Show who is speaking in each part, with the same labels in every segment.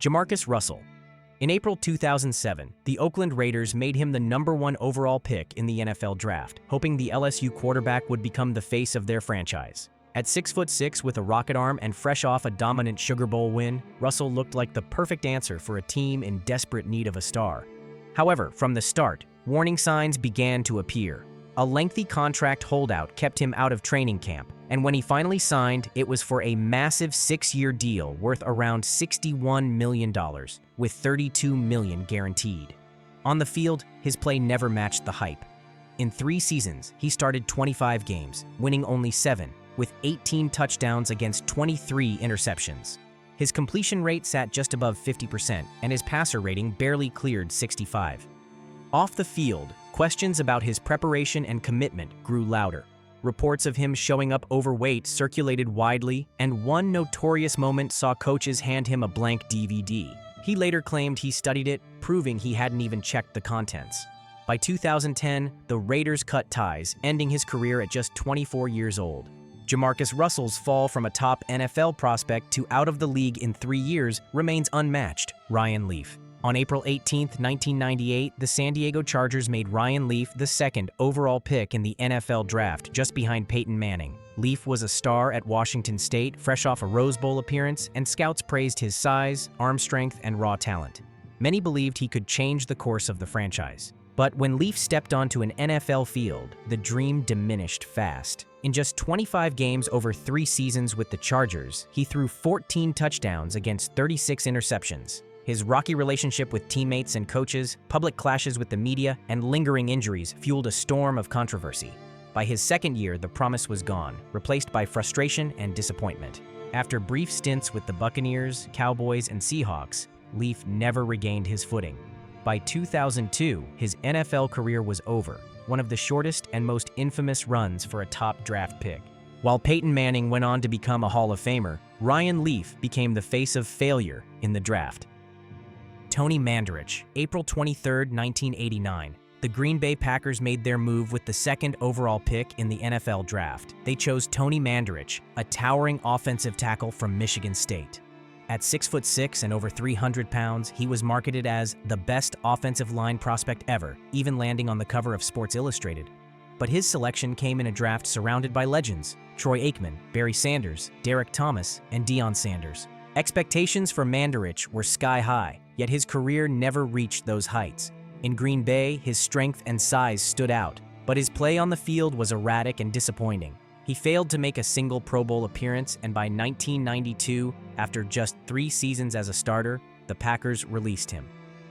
Speaker 1: Jamarcus Russell. In April 2007, the Oakland Raiders made him the #1 overall pick in the NFL draft, hoping the LSU quarterback would become the face of their franchise. At 6'6" with a rocket arm and fresh off a dominant Sugar Bowl win, Russell looked like the perfect answer for a team in desperate need of a star. However, from the start, warning signs began to appear. A lengthy contract holdout kept him out of training camp, and when he finally signed, it was for a massive 6-year deal worth around $61 million, with $32 million guaranteed. On the field, his play never matched the hype. In 3 seasons, he started 25 games, winning only 7, with 18 touchdowns against 23 interceptions. His completion rate sat just above 50%, and his passer rating barely cleared 65. Off the field, questions about his preparation and commitment grew louder. Reports of him showing up overweight circulated widely, and one notorious moment saw coaches hand him a blank DVD. He later claimed he studied it, proving he hadn't even checked the contents. By 2010, the Raiders cut ties, ending his career at just 24 years old. Jamarcus Russell's fall from a top NFL prospect to out of the league in 3 years remains unmatched. Ryan Leaf. On April 18, 1998, the San Diego Chargers made Ryan Leaf the 2nd overall pick in the NFL draft, just behind Peyton Manning. Leaf was a star at Washington State, fresh off a Rose Bowl appearance, and scouts praised his size, arm strength, and raw talent. Many believed he could change the course of the franchise. But when Leaf stepped onto an NFL field, the dream diminished fast. In just 25 games over 3 seasons with the Chargers, he threw 14 touchdowns against 36 interceptions. His rocky relationship with teammates and coaches, public clashes with the media, and lingering injuries fueled a storm of controversy. By his 2nd year, the promise was gone, replaced by frustration and disappointment. After brief stints with the Buccaneers, Cowboys, and Seahawks, Leaf never regained his footing. By 2002, his NFL career was over, one of the shortest and most infamous runs for a top draft pick. While Peyton Manning went on to become a Hall of Famer, Ryan Leaf became the face of failure in the draft. Tony Mandarich. April 23, 1989. The Green Bay Packers made their move with the 2nd overall pick in the NFL draft. They chose Tony Mandarich, a towering offensive tackle from Michigan State. At 6'6" and over 300 pounds, he was marketed as the best offensive line prospect ever, even landing on the cover of Sports Illustrated. But his selection came in a draft surrounded by legends: Troy Aikman, Barry Sanders, Derek Thomas, and Deion Sanders. Expectations for Mandarich were sky high, yet his career never reached those heights. In Green Bay, his strength and size stood out, but his play on the field was erratic and disappointing. He failed to make a single Pro Bowl appearance, and by 1992, after just 3 seasons as a starter, the Packers released him.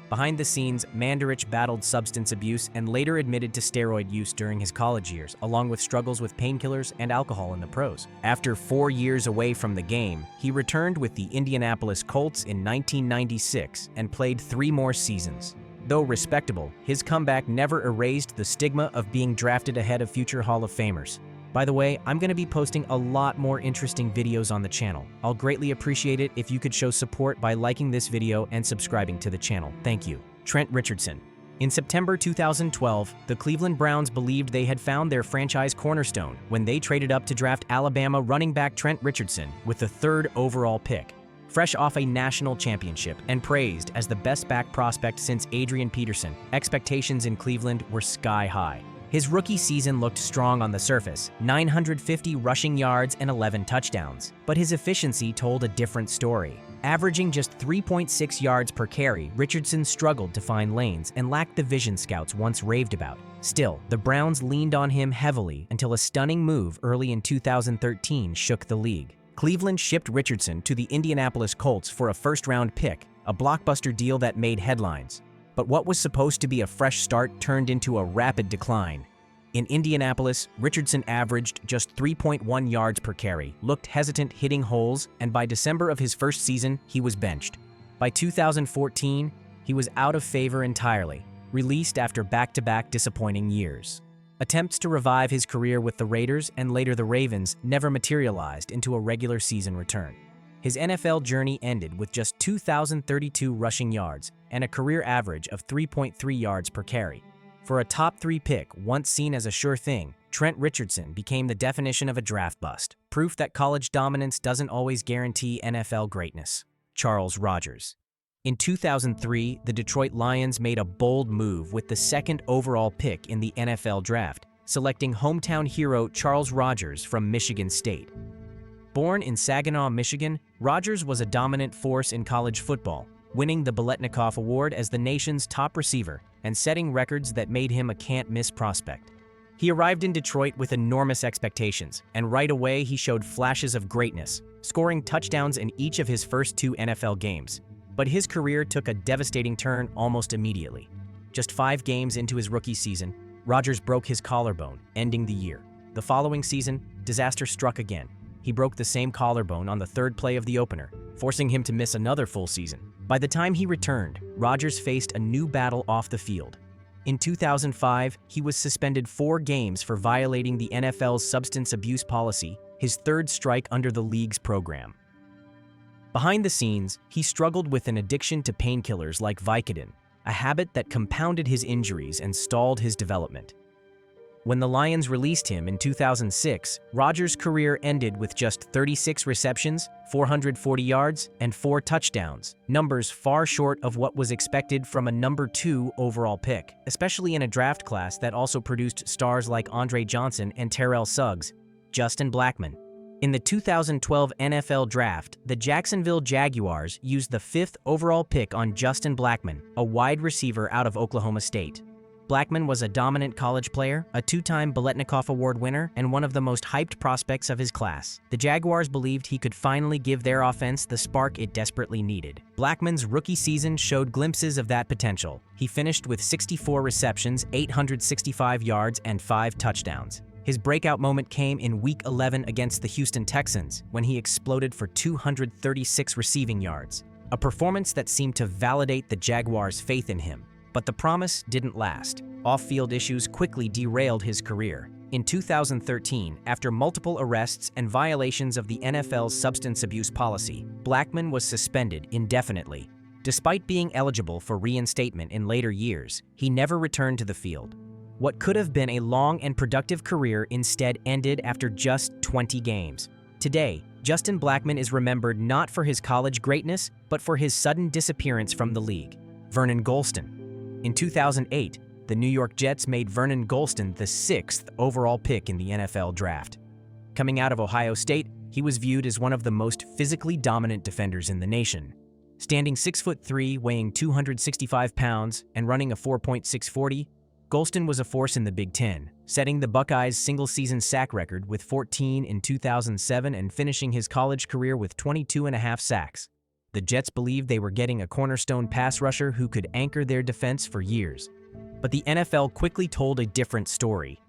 Speaker 1: Behind the scenes, Mandarich battled substance abuse and later admitted to steroid use during his college years, along with struggles with painkillers and alcohol in the pros. After 4 years away from the game, he returned with the Indianapolis Colts in 1996 and played 3 more seasons. Though respectable, his comeback never erased the stigma of being drafted ahead of future Hall of Famers. By the way, I'm going to be posting a lot more interesting videos on the channel. I'll greatly appreciate it if you could show support by liking this video and subscribing to the channel. Thank you. Trent Richardson. In September 2012, the Cleveland Browns believed they had found their franchise cornerstone when they traded up to draft Alabama running back Trent Richardson with the 3rd overall pick. Fresh off a national championship and praised as the best back prospect since Adrian Peterson, expectations in Cleveland were sky high. His rookie season looked strong on the surface, 950 rushing yards and 11 touchdowns. But his efficiency told a different story. Averaging just 3.6 yards per carry, Richardson struggled to find lanes and lacked the vision scouts once raved about. Still, the Browns leaned on him heavily until a stunning move early in 2013 shook the league. Cleveland shipped Richardson to the Indianapolis Colts for a 1st-round pick, a blockbuster deal that made headlines. But what was supposed to be a fresh start turned into a rapid decline. In Indianapolis, Richardson averaged just 3.1 yards per carry, looked hesitant hitting holes, and by December of his 1st season, he was benched. By 2014, he was out of favor entirely, released after back-to-back disappointing years. Attempts to revive his career with the Raiders and later the Ravens never materialized into a regular season return. His NFL journey ended with just 2,032 rushing yards and a career average of 3.3 yards per carry. For a top 3 pick once seen as a sure thing, Trent Richardson became the definition of a draft bust, proof that college dominance doesn't always guarantee NFL greatness. Charles Rogers. In 2003, the Detroit Lions made a bold move with the second overall pick in the NFL Draft, selecting hometown hero Charles Rogers from Michigan State. Born in Saginaw, Michigan, Rogers was a dominant force in college football, winning the Biletnikoff Award as the nation's top receiver and setting records that made him a can't-miss prospect. He arrived in Detroit with enormous expectations, and right away he showed flashes of greatness, scoring touchdowns in each of his first 2 NFL games. But his career took a devastating turn almost immediately. Just 5 games into his rookie season, Rogers broke his collarbone, ending the year. The following season, disaster struck again. He broke the same collarbone on the 3rd play of the opener, forcing him to miss another full season. By the time he returned, Rogers faced a new battle off the field. In 2005, he was suspended 4 games for violating the NFL's substance abuse policy, his 3rd strike under the league's program. Behind the scenes, he struggled with an addiction to painkillers like Vicodin, a habit that compounded his injuries and stalled his development. When the Lions released him in 2006, Rogers' career ended with just 36 receptions, 440 yards, and 4 touchdowns, numbers far short of what was expected from a number 2 overall pick, especially in a draft class that also produced stars like Andre Johnson and Terrell Suggs. Justin Blackmon. In the 2012 NFL Draft, the Jacksonville Jaguars used the 5th overall pick on Justin Blackmon, a wide receiver out of Oklahoma State. Blackmon was a dominant college player, a 2-time Biletnikoff Award winner, and one of the most hyped prospects of his class. The Jaguars believed he could finally give their offense the spark it desperately needed. Blackmon's rookie season showed glimpses of that potential. He finished with 64 receptions, 865 yards, and 5 touchdowns. His breakout moment came in Week 11 against the Houston Texans, when he exploded for 236 receiving yards, a performance that seemed to validate the Jaguars' faith in him. But the promise didn't last. Off-field issues quickly derailed his career. In 2013, after multiple arrests and violations of the NFL's substance abuse policy, Blackmon was suspended indefinitely. Despite being eligible for reinstatement in later years, he never returned to the field. What could have been a long and productive career instead ended after just 20 games. Today, Justin Blackmon is remembered not for his college greatness, but for his sudden disappearance from the league. Vernon Gholston. In 2008, the New York Jets made Vernon Gholston the 6th overall pick in the NFL Draft. Coming out of Ohio State, he was viewed as one of the most physically dominant defenders in the nation. Standing 6'3", weighing 265 pounds, and running a 4.640, Gholston was a force in the Big Ten, setting the Buckeyes' single-season sack record with 14 in 2007 and finishing his college career with 22.5 sacks. The Jets believed they were getting a cornerstone pass rusher who could anchor their defense for years. But the NFL quickly told a different story.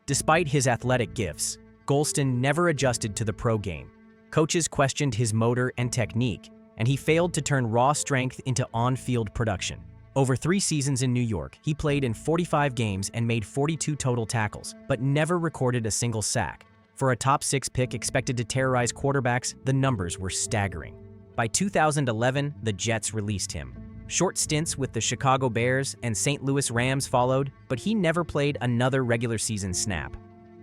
Speaker 1: Despite his athletic gifts, Gholston never adjusted to the pro game. Coaches questioned his motor and technique, and he failed to turn raw strength into on-field production. Over 3 seasons in New York, he played in 45 games and made 42 total tackles, but never recorded a single sack. For a top 6 pick expected to terrorize quarterbacks, the numbers were staggering. By 2011, the Jets released him. Short stints with the Chicago Bears and St. Louis Rams followed, but he never played another regular season snap.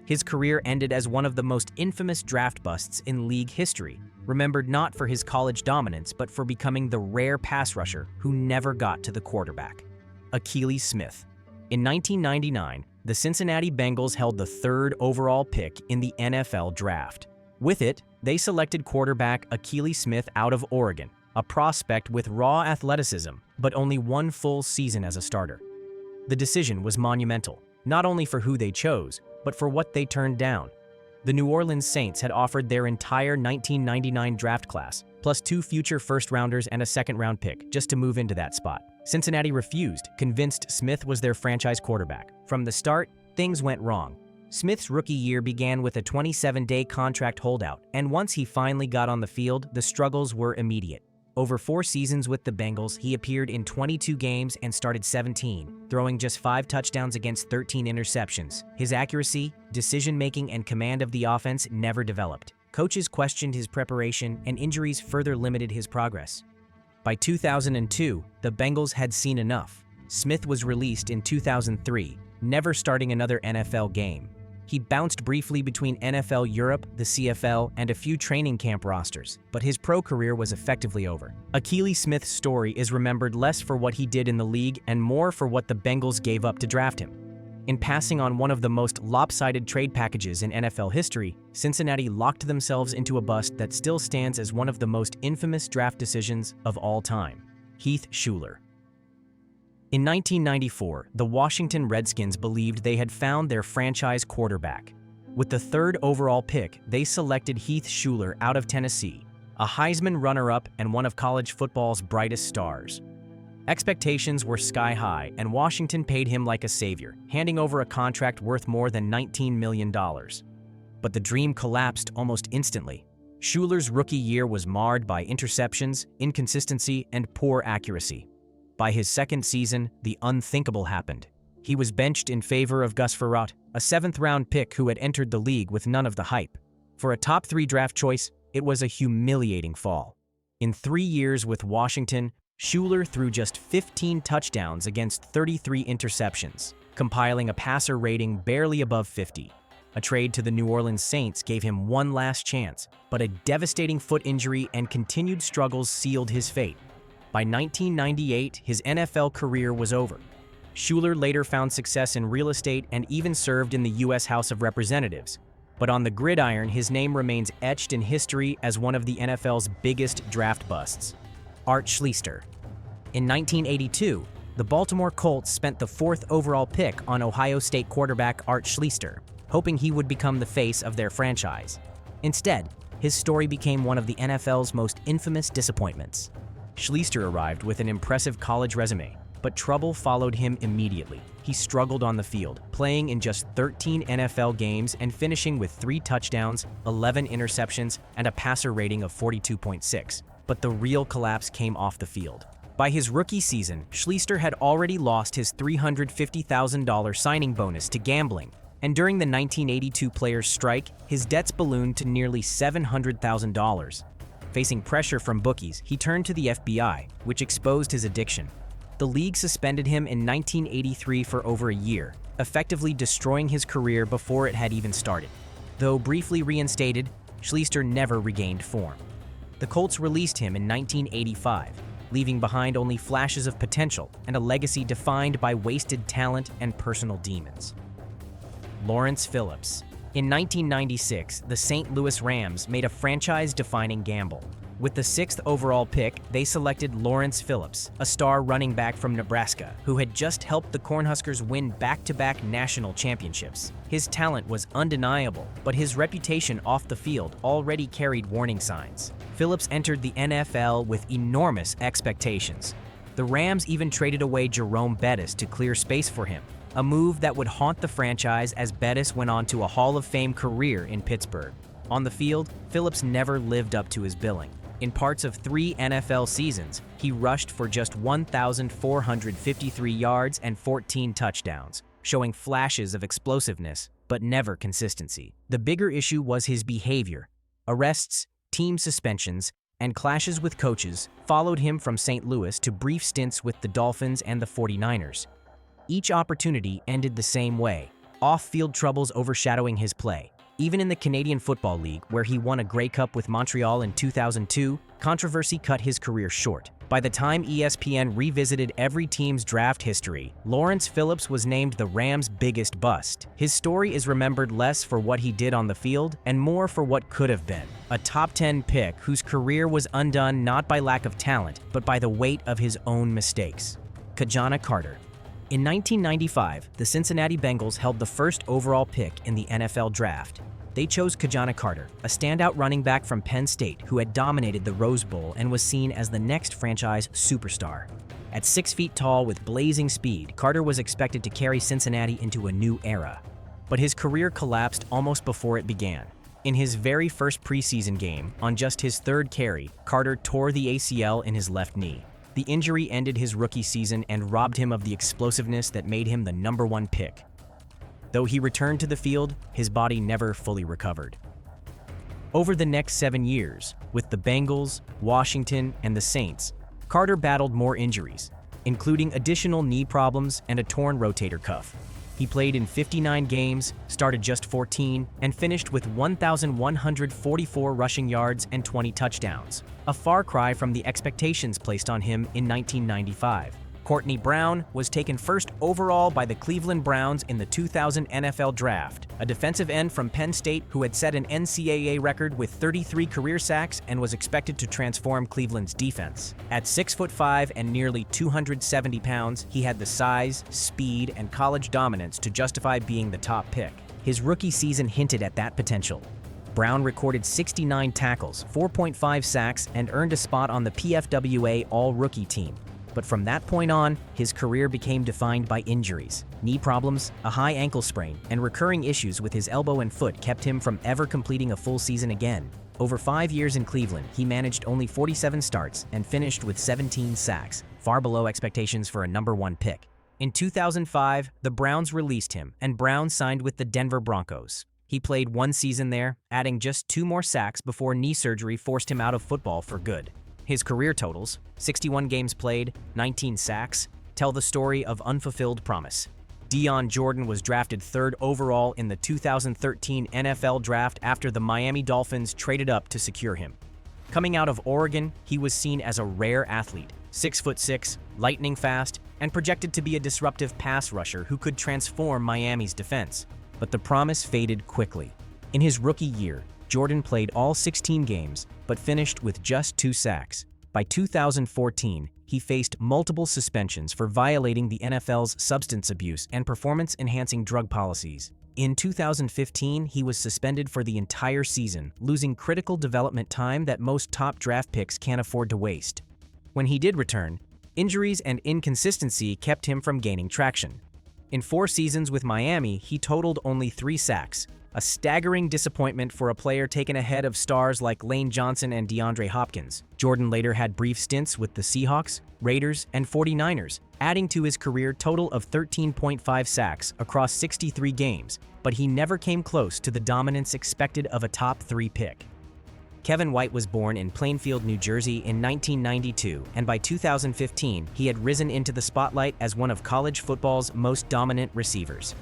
Speaker 1: His career ended as one of the most infamous draft busts in league history, remembered not for his college dominance but for becoming the rare pass rusher who never got to the quarterback. Akili Smith. In 1999, the Cincinnati Bengals held the 3rd overall pick in the NFL Draft. With it, they selected quarterback Akili Smith out of Oregon, a prospect with raw athleticism, but only 1 full season as a starter. The decision was monumental, not only for who they chose, but for what they turned down. The New Orleans Saints had offered their entire 1999 draft class, plus 2 future first-rounders and a second-round pick, just to move into that spot. Cincinnati refused, convinced Smith was their franchise quarterback. From the start, things went wrong. Smith's rookie year began with a 27-day contract holdout, and once he finally got on the field, the struggles were immediate. Over 4 seasons with the Bengals, he appeared in 22 games and started 17, throwing just 5 touchdowns against 13 interceptions. His accuracy, decision-making, and command of the offense never developed. Coaches questioned his preparation, and injuries further limited his progress. By 2002, the Bengals had seen enough. Smith was released in 2003, never starting another NFL game. He bounced briefly between NFL Europe, the CFL, and a few training camp rosters, but his pro career was effectively over. Akili Smith's story is remembered less for what he did in the league and more for what the Bengals gave up to draft him. In passing on one of the most lopsided trade packages in NFL history, Cincinnati locked themselves into a bust that still stands as one of the most infamous draft decisions of all time. Heath Shuler. In 1994, the Washington Redskins believed they had found their franchise quarterback. With the third overall pick, they selected Heath Shuler out of Tennessee, a Heisman runner-up and one of college football's brightest stars. Expectations were sky-high, and Washington paid him like a savior, handing over a contract worth more than $19 million. But the dream collapsed almost instantly. Shuler's rookie year was marred by interceptions, inconsistency, and poor accuracy. By his second season, the unthinkable happened. He was benched in favor of Gus Frerotte, a seventh-round pick who had entered the league with none of the hype. For a top 3 draft choice, it was a humiliating fall. In 3 years with Washington, Shuler threw just 15 touchdowns against 33 interceptions, compiling a passer rating barely above 50. A trade to the New Orleans Saints gave him one last chance, but a devastating foot injury and continued struggles sealed his fate. By 1998, his NFL career was over. Shuler later found success in real estate and even served in the U.S. House of Representatives. But on the gridiron, his name remains etched in history as one of the NFL's biggest draft busts. Art Schlichter. In 1982, the Baltimore Colts spent the 4th overall pick on Ohio State quarterback Art Schlichter, hoping he would become the face of their franchise. Instead, his story became one of the NFL's most infamous disappointments. Schlichter arrived with an impressive college resume, but trouble followed him immediately. He struggled on the field, playing in just 13 NFL games and finishing with 3 touchdowns, 11 interceptions, and a passer rating of 42.6. But the real collapse came off the field. By his rookie season, Schlichter had already lost his $350,000 signing bonus to gambling, and during the 1982 players' strike, his debts ballooned to nearly $700,000. Facing pressure from bookies, he turned to the FBI, which exposed his addiction. The league suspended him in 1983 for over a year, effectively destroying his career before it had even started. Though briefly reinstated, Schlichter never regained form. The Colts released him in 1985, leaving behind only flashes of potential and a legacy defined by wasted talent and personal demons. Lawrence Phillips. In 1996, the St. Louis Rams made a franchise-defining gamble. With the 6th overall pick, they selected Lawrence Phillips, a star running back from Nebraska, who had just helped the Cornhuskers win back-to-back national championships. His talent was undeniable, but his reputation off the field already carried warning signs. Phillips entered the NFL with enormous expectations. The Rams even traded away Jerome Bettis to clear space for him, a move that would haunt the franchise as Bettis went on to a Hall of Fame career in Pittsburgh. On the field, Phillips never lived up to his billing. In parts of 3 NFL seasons, he rushed for just 1,453 yards and 14 touchdowns, showing flashes of explosiveness, but never consistency. The bigger issue was his behavior. Arrests, team suspensions, and clashes with coaches followed him from St. Louis to brief stints with the Dolphins and the 49ers. Each opportunity ended the same way, off-field troubles overshadowing his play. Even in the Canadian Football League, where he won a Grey Cup with Montreal in 2002, controversy cut his career short. By the time ESPN revisited every team's draft history, Lawrence Phillips was named the Rams' biggest bust. His story is remembered less for what he did on the field and more for what could have been. A top 10 pick whose career was undone not by lack of talent, but by the weight of his own mistakes. Ki-Jana Carter. In 1995, the Cincinnati Bengals held the 1st overall pick in the NFL Draft. They chose Ki-Jana Carter, a standout running back from Penn State who had dominated the Rose Bowl and was seen as the next franchise superstar. At 6 feet tall with blazing speed, Carter was expected to carry Cincinnati into a new era. But his career collapsed almost before it began. In his very first preseason game, on just his 3rd carry, Carter tore the ACL in his left knee. The injury ended his rookie season and robbed him of the explosiveness that made him the #1 pick. Though he returned to the field, his body never fully recovered. Over the next 7 years, with the Bengals, Washington, and the Saints, Carter battled more injuries, including additional knee problems and a torn rotator cuff. He played in 59 games, started just 14, and finished with 1,144 rushing yards and 20 touchdowns, a far cry from the expectations placed on him in 1995. Courtney Brown was taken first overall by the Cleveland Browns in the 2000 NFL Draft, a defensive end from Penn State who had set an NCAA record with 33 career sacks and was expected to transform Cleveland's defense. At 6'5" and nearly 270 pounds, he had the size, speed, and college dominance to justify being the top pick. His rookie season hinted at that potential. Brown recorded 69 tackles, 4.5 sacks, and earned a spot on the PFWA All-Rookie team. But from that point on, his career became defined by injuries. Knee problems, a high ankle sprain, and recurring issues with his elbow and foot kept him from ever completing a full season again. Over 5 years in Cleveland, he managed only 47 starts and finished with 17 sacks, far below expectations for a #1 pick. In 2005, the Browns released him, and Brown signed with the Denver Broncos. He played 1 season there, adding just 2 more sacks before knee surgery forced him out of football for good. His career totals, 61 games played, 19 sacks, tell the story of unfulfilled promise. Dion Jordan was drafted 3rd overall in the 2013 NFL Draft after the Miami Dolphins traded up to secure him. Coming out of Oregon, he was seen as a rare athlete, 6'6", lightning fast, and projected to be a disruptive pass rusher who could transform Miami's defense. But the promise faded quickly. In his rookie year, Jordan played all 16 games, but finished with just 2 sacks. By 2014, he faced multiple suspensions for violating the NFL's substance abuse and performance-enhancing drug policies. In 2015, he was suspended for the entire season, losing critical development time that most top draft picks can't afford to waste. When he did return, injuries and inconsistency kept him from gaining traction. In 4 seasons with Miami, he totaled only 3 sacks, a staggering disappointment for a player taken ahead of stars like Lane Johnson and DeAndre Hopkins. Jordan later had brief stints with the Seahawks, Raiders, and 49ers, adding to his career total of 13.5 sacks across 63 games, but he never came close to the dominance expected of a top 3 pick. Kevin White was born in Plainfield, New Jersey in 1992, and by 2015, he had risen into the spotlight as one of college football's most dominant receivers.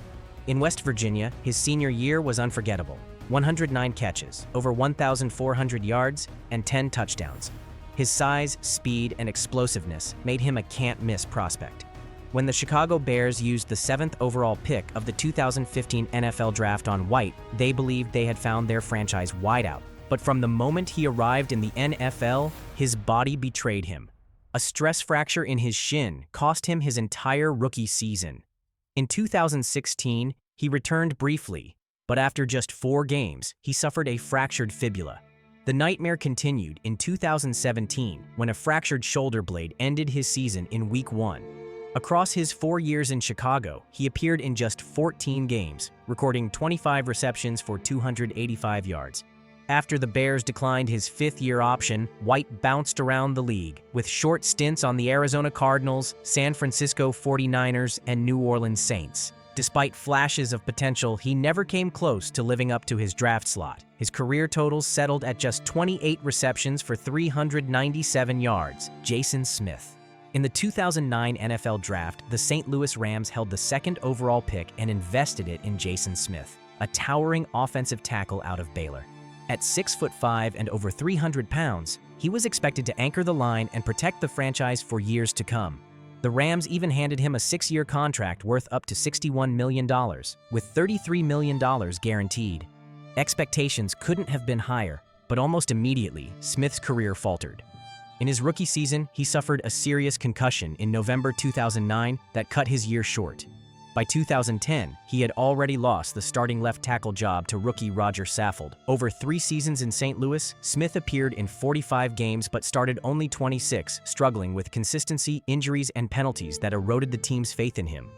Speaker 1: In West Virginia, his senior year was unforgettable. 109 catches, over 1,400 yards, and 10 touchdowns. His size, speed, and explosiveness made him a can't-miss prospect. When the Chicago Bears used the 7th overall pick of the 2015 NFL Draft on White, they believed they had found their franchise wideout. But from the moment he arrived in the NFL, his body betrayed him. A stress fracture in his shin cost him his entire rookie season. In 2016, he returned briefly, but after just 4 games, he suffered a fractured fibula. The nightmare continued in 2017 when a fractured shoulder blade ended his season in Week 1. Across his 4 years in Chicago, he appeared in just 14 games, recording 25 receptions for 285 yards. After the Bears declined his 5th-year option, White bounced around the league, with short stints on the Arizona Cardinals, San Francisco 49ers, and New Orleans Saints. Despite flashes of potential, he never came close to living up to his draft slot. His career totals settled at just 28 receptions for 397 yards. Jason Smith. In the 2009 NFL Draft, the St. Louis Rams held the 2nd overall pick and invested it in Jason Smith, a towering offensive tackle out of Baylor. At 6'5" and over 300 pounds, he was expected to anchor the line and protect the franchise for years to come. The Rams even handed him a 6-year contract worth up to $61 million, with $33 million guaranteed. Expectations couldn't have been higher, but almost immediately, Smith's career faltered. In his rookie season, he suffered a serious concussion in November 2009 that cut his year short. By 2010, he had already lost the starting left tackle job to rookie Roger Saffold. Over 3 seasons in St. Louis, Smith appeared in 45 games but started only 26, struggling with consistency, injuries, and penalties that eroded the team's faith in him.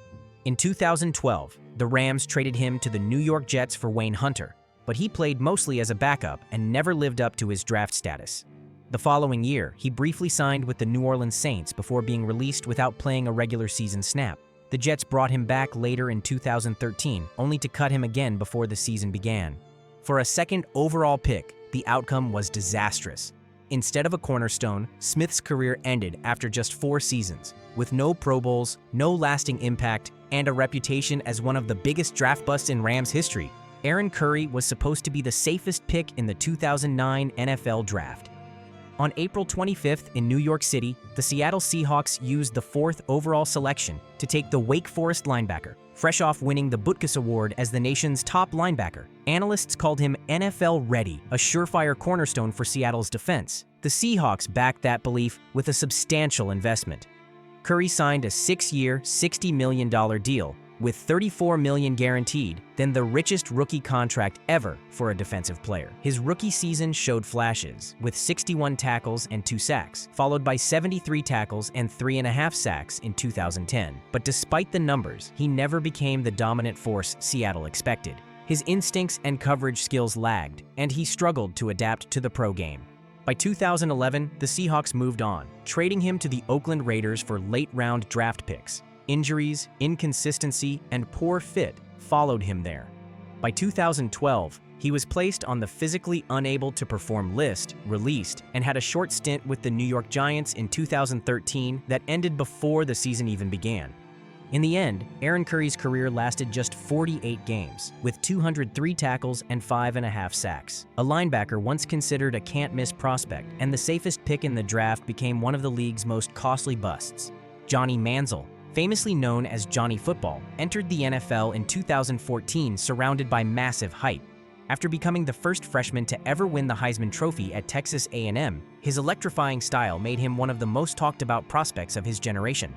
Speaker 1: In 2012, the Rams traded him to the New York Jets for Wayne Hunter, but he played mostly as a backup and never lived up to his draft status. The following year, he briefly signed with the New Orleans Saints before being released without playing a regular season snap. The Jets brought him back later in 2013, only to cut him again before the season began. For a 2nd overall pick, the outcome was disastrous. Instead of a cornerstone, Smith's career ended after just 4 seasons, with no Pro Bowls, no lasting impact, and a reputation as one of the biggest draft busts in Rams history. Aaron Curry was supposed to be the safest pick in the 2009 NFL Draft. On April 25th in New York City, the Seattle Seahawks used the 4th overall selection to take the Wake Forest linebacker, fresh off winning the BUSTS Award as the nation's top linebacker. Analysts called him NFL ready, a surefire cornerstone for Seattle's defense. The Seahawks backed that belief with a substantial investment. Curry signed a 6-year, $60 million deal, with $34 million guaranteed, then the richest rookie contract ever for a defensive player. His rookie season showed flashes, with 61 tackles and 2 sacks, followed by 73 tackles and 3.5 sacks in 2010. But despite the numbers, he never became the dominant force Seattle expected. His instincts and coverage skills lagged, and he struggled to adapt to the pro game. By 2011, the Seahawks moved on, trading him to the Oakland Raiders for late-round draft picks. Injuries, inconsistency, and poor fit followed him there. By 2012, he was placed on the physically unable to perform list, released, and had a short stint with the New York Giants in 2013 that ended before the season even began. In the end, Aaron Curry's career lasted just 48 games, with 203 tackles and 5.5 sacks. A linebacker once considered a can't-miss prospect, and the safest pick in the draft became one of the league's most costly busts. Johnny Manziel, famously known as Johnny Football, entered the NFL in 2014 surrounded by massive hype. After becoming the first freshman to ever win the Heisman Trophy at Texas A&M, his electrifying style made him one of the most talked-about prospects of his generation.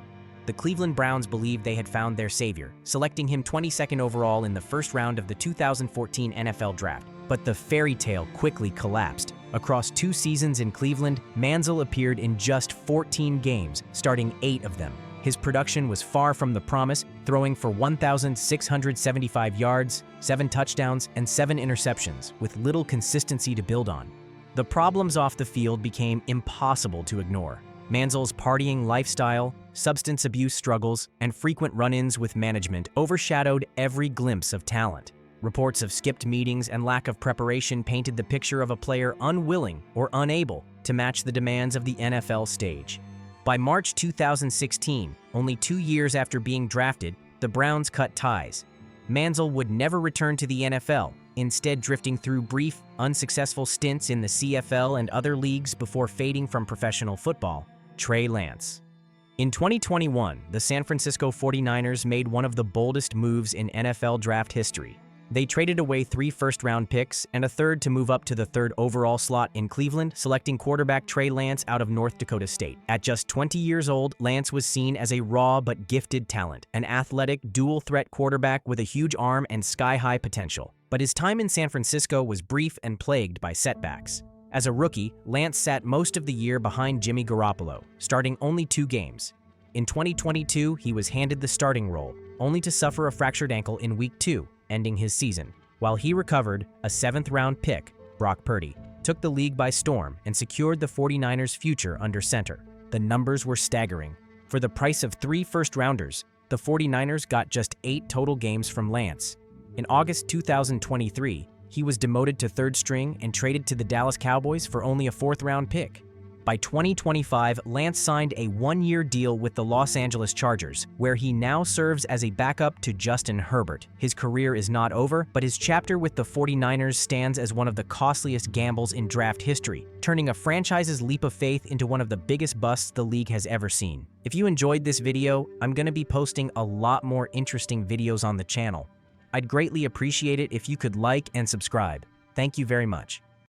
Speaker 1: The Cleveland Browns believed they had found their savior, selecting him 22nd overall in the first round of the 2014 NFL Draft. But the fairy tale quickly collapsed. Across 2 seasons in Cleveland, Manziel appeared in just 14 games, starting 8 of them. His production was far from the promise, throwing for 1,675 yards, 7 touchdowns, and 7 interceptions, with little consistency to build on. The problems off the field became impossible to ignore. Manziel's partying lifestyle, substance abuse struggles, and frequent run-ins with management overshadowed every glimpse of talent. Reports of skipped meetings and lack of preparation painted the picture of a player unwilling or unable to match the demands of the NFL stage. By March 2016, only 2 years after being drafted, the Browns cut ties. Manziel would never return to the NFL, instead drifting through brief, unsuccessful stints in the CFL and other leagues before fading from professional football. Trey Lance. In 2021, the San Francisco 49ers made one of the boldest moves in NFL draft history. They traded away 3 first-round picks and a third to move up to the 3rd overall slot in Cleveland, selecting quarterback Trey Lance out of North Dakota State. At just 20 years old, Lance was seen as a raw but gifted talent, an athletic, dual-threat quarterback with a huge arm and sky-high potential. But his time in San Francisco was brief and plagued by setbacks. As a rookie, Lance sat most of the year behind Jimmy Garoppolo, starting only 2 games. In 2022, he was handed the starting role, only to suffer a fractured ankle in Week 2, ending his season. While he recovered, a 7th-round pick, Brock Purdy, took the league by storm and secured the 49ers' future under center. The numbers were staggering. For the price of 3 first-rounders, the 49ers got just 8 total games from Lance. In August 2023, he was demoted to 3rd string and traded to the Dallas Cowboys for only a 4th-round pick. By 2025, Lance signed a 1-year deal with the Los Angeles Chargers, where he now serves as a backup to Justin Herbert. His career is not over, but his chapter with the 49ers stands as one of the costliest gambles in draft history, turning a franchise's leap of faith into one of the biggest busts the league has ever seen. If you enjoyed this video, I'm going to be posting a lot more interesting videos on the channel. I'd greatly appreciate it if you could like and subscribe. Thank you very much.